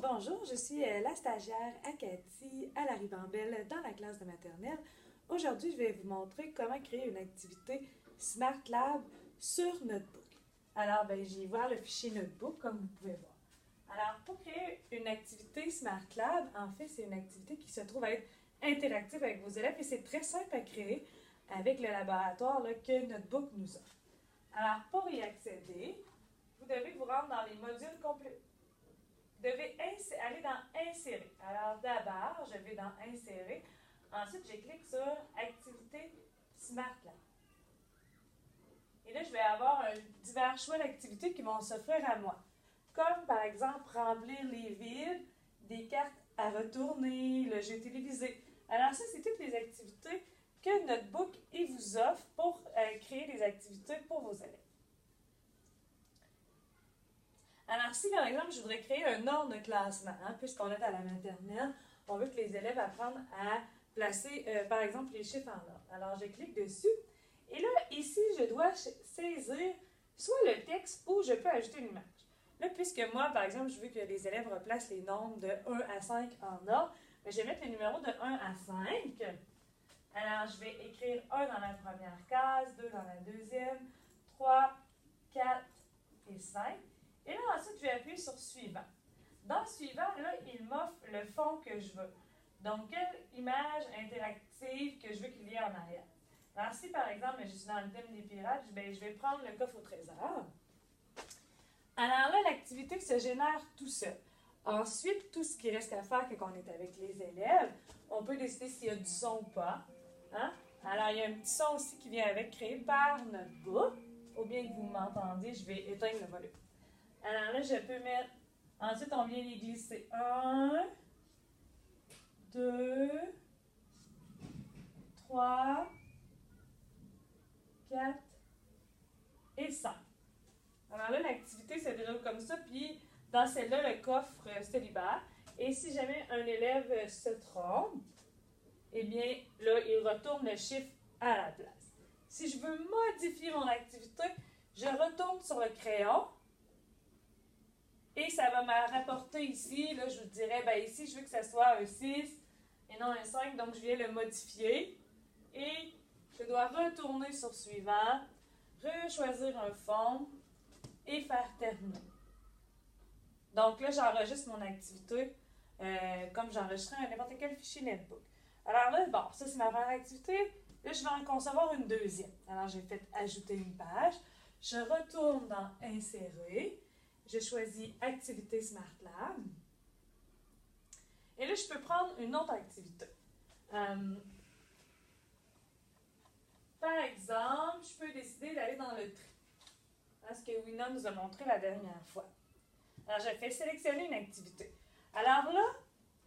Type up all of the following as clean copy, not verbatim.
Bonjour, je suis la stagiaire Cathy à la Ribambelle dans la classe de maternelle. Aujourd'hui, je vais vous montrer comment créer une activité Smart Lab sur Notebook. Alors, j'ai ouvert le fichier Notebook comme vous pouvez voir. Alors, pour créer une activité Smart Lab, en fait, c'est une activité qui se trouve à être interactive avec vos élèves et c'est très simple à créer avec le laboratoire que Notebook nous offre. Alors, pour y accéder, vous devez vous rendre dans les modules complets. Vous devez aller dans Insérer. Alors d'abord, je vais dans Insérer. Ensuite, je clique sur Activité Smart Lab. Et là, je vais avoir divers choix d'activités qui vont s'offrir à moi. Comme par exemple, remplir les vides, des cartes à retourner, le jeu télévisé. Alors ça, c'est toutes les activités que Notebook vous offre pour créer des activités pour vos élèves. Alors, si par exemple, je voudrais créer un ordre de classement, puisqu'on est à la maternelle, on veut que les élèves apprennent à placer, par exemple, les chiffres en ordre. Alors, je clique dessus. Et là, ici, je dois saisir soit le texte ou je peux ajouter une image. Là, puisque moi, par exemple, je veux que les élèves replacent les nombres de 1 à 5 en ordre, je vais mettre les numéros de 1 à 5. Alors, je vais écrire 1 dans la première case, 2 dans la deuxième, 3, 4 et 5. Et là, ensuite, je vais appuyer sur Suivant. Dans Suivant, là, il m'offre le fond que je veux. Donc, quelle image interactive que je veux qu'il y ait en arrière. Alors, si par exemple, je suis dans le thème des pirates, je vais prendre le coffre au trésor. Alors là, l'activité se génère tout seul. Ensuite, tout ce qui reste à faire quand on est avec les élèves, on peut décider s'il y a du son ou pas. Alors, il y a un petit son aussi qui vient avec, créé par Notebook. Ou bien que vous m'entendiez, je vais éteindre le volume. Alors là, je peux mettre, ensuite on vient les glisser 1, 2, 3, 4 et 5. Alors là, l'activité se déroule comme ça, puis dans celle-là, le coffre se libère. Et si jamais un élève se trompe, eh bien là, il retourne le chiffre à la place. Si je veux modifier mon activité, je retourne sur le crayon. Et ça va me rapporter ici, là, je vous dirais, ici, je veux que ça soit un 6 et non un 5, donc je viens le modifier. Et je dois retourner sur Suivant, choisir un fond et faire terminer. Donc là, j'enregistre mon activité comme j'enregistrerais n'importe quel fichier Netbook. Alors là, bon, ça c'est ma première activité. Là, je vais en concevoir une deuxième. Alors, j'ai fait ajouter une page. Je retourne dans Insérer. Je choisis Activité Smart Lab. Et là, je peux prendre une autre activité. Par exemple, je peux décider d'aller dans le tri. Ce que Wina nous a montré la dernière fois. Alors, je fais sélectionner une activité. Alors là,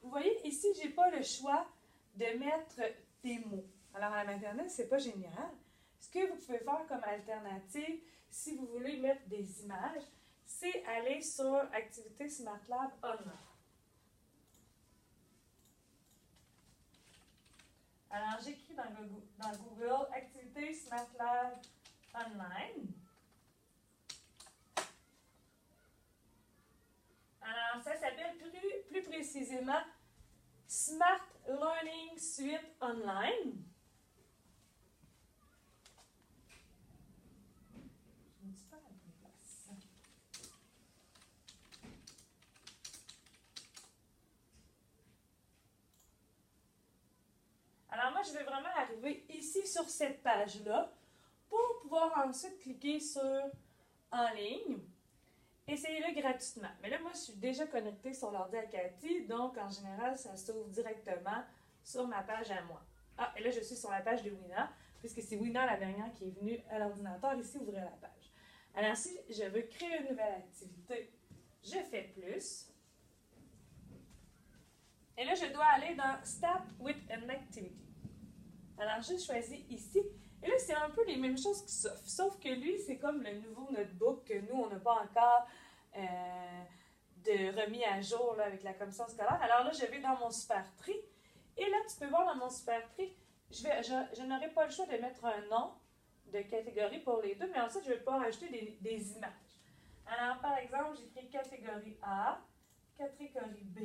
vous voyez, ici, je n'ai pas le choix de mettre des mots. Alors, à la maternelle, ce n'est pas génial. Ce que vous pouvez faire comme alternative, si vous voulez mettre des images, c'est aller sur Activité Smart Lab Online. Alors, j'écris dans Google Activité Smart Lab Online. Alors, ça s'appelle plus précisément Smart Learning Suite Online. Je ne dis pas la bonne place. Alors, moi, je vais vraiment arriver ici sur cette page-là pour pouvoir ensuite cliquer sur En ligne. Essayez-le gratuitement. Mais là, moi, je suis déjà connectée sur l'ordi à Cathy, donc en général, ça s'ouvre directement sur ma page à moi. Et là, je suis sur la page de Wina, puisque c'est Wina la dernière qui est venue à l'ordinateur ici ouvrir la page. Alors, si je veux créer une nouvelle activité, je fais plus. Et là, je dois aller dans Start with an Activity. Alors, je choisis ici. Et là, c'est un peu les mêmes choses qui s'offrent. Sauf que lui, c'est comme le nouveau notebook que nous, on n'a pas encore de remis à jour là, avec la commission scolaire. Alors là, je vais dans mon super tri. Et là, tu peux voir dans mon super tri, je n'aurai pas le choix de mettre un nom de catégorie pour les deux, mais ensuite, je vais pouvoir ajouter des images. Alors, par exemple, j'écris catégorie A, catégorie B.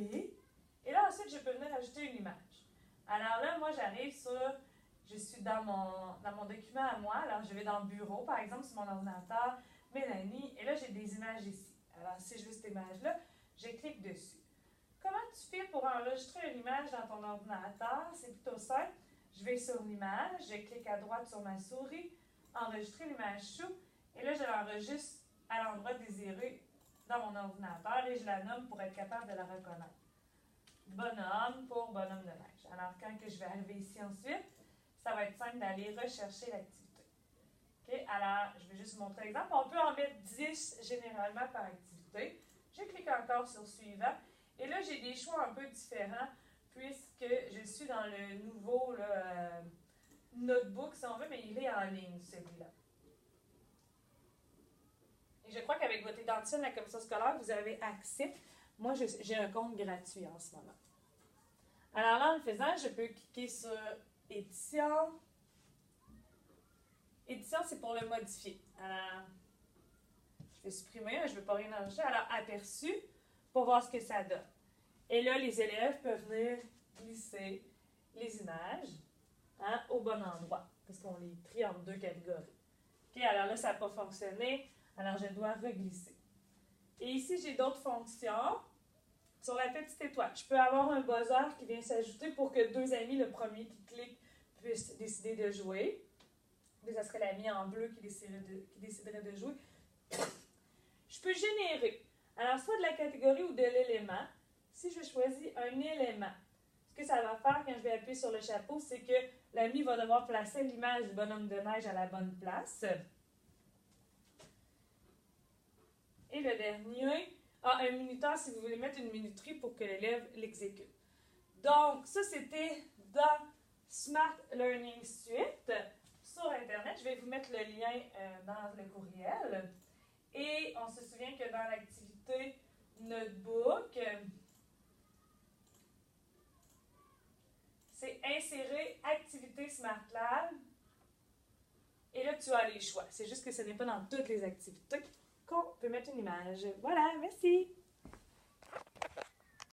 Et là, ensuite, je peux venir ajouter une image. Alors là, moi, j'arrive je suis dans mon document à moi. Alors, je vais dans le bureau, par exemple, sur mon ordinateur, Mélanie, et là, j'ai des images ici. Alors, si je veux cette image-là, je clique dessus. Comment tu fais pour enregistrer une image dans ton ordinateur? C'est plutôt simple. Je vais sur l'image, je clique à droite sur ma souris, enregistrer l'image sous, et là, je l'enregistre à l'endroit désiré dans mon ordinateur et je la nomme pour être capable de la reconnaître. Bonhomme pour bonhomme de neige. Alors, quand que je vais arriver ici ensuite, ça va être simple d'aller rechercher l'activité. OK? Alors, je vais juste vous montrer l'exemple. On peut en mettre 10 généralement par activité. Je clique encore sur suivant. Et là, j'ai des choix un peu différents puisque je suis dans le nouveau là, notebook, si on veut, mais il est en ligne, celui-là. Et je crois qu'avec votre identifiant de la commission scolaire, vous avez accès. Moi, j'ai un compte gratuit en ce moment. Alors là, en le faisant, je peux cliquer sur Édition. Édition, c'est pour le modifier. Alors, je vais supprimer, je ne veux pas rien enregistrer. Alors, Aperçu, pour voir ce que ça donne. Et là, les élèves peuvent venir glisser les images au bon endroit, parce qu'on les trie en 2 catégories. OK, alors là, ça n'a pas fonctionné. Alors, je dois reglisser. Et ici, j'ai d'autres fonctions. Sur la petite étoile, je peux avoir un buzzer qui vient s'ajouter pour que 2 amis, le premier qui clique, puisse décider de jouer. Puis, ça serait l'ami en bleu qui déciderait de jouer. Je peux générer. Alors, soit de la catégorie ou de l'élément. Si je choisis un élément, ce que ça va faire quand je vais appuyer sur le chapeau, c'est que l'ami va devoir placer l'image du bonhomme de neige à la bonne place. Et le dernier, un minuteur si vous voulez mettre une minuterie pour que l'élève l'exécute. Donc, ça, c'était dans Smart Learning Suite sur Internet. Je vais vous mettre le lien dans le courriel. Et on se souvient que dans l'activité Notebook, c'est insérer activité SmartLab. Et là, tu as les choix. C'est juste que ce n'est pas dans toutes les activités qu'on peut mettre une image. Voilà, merci!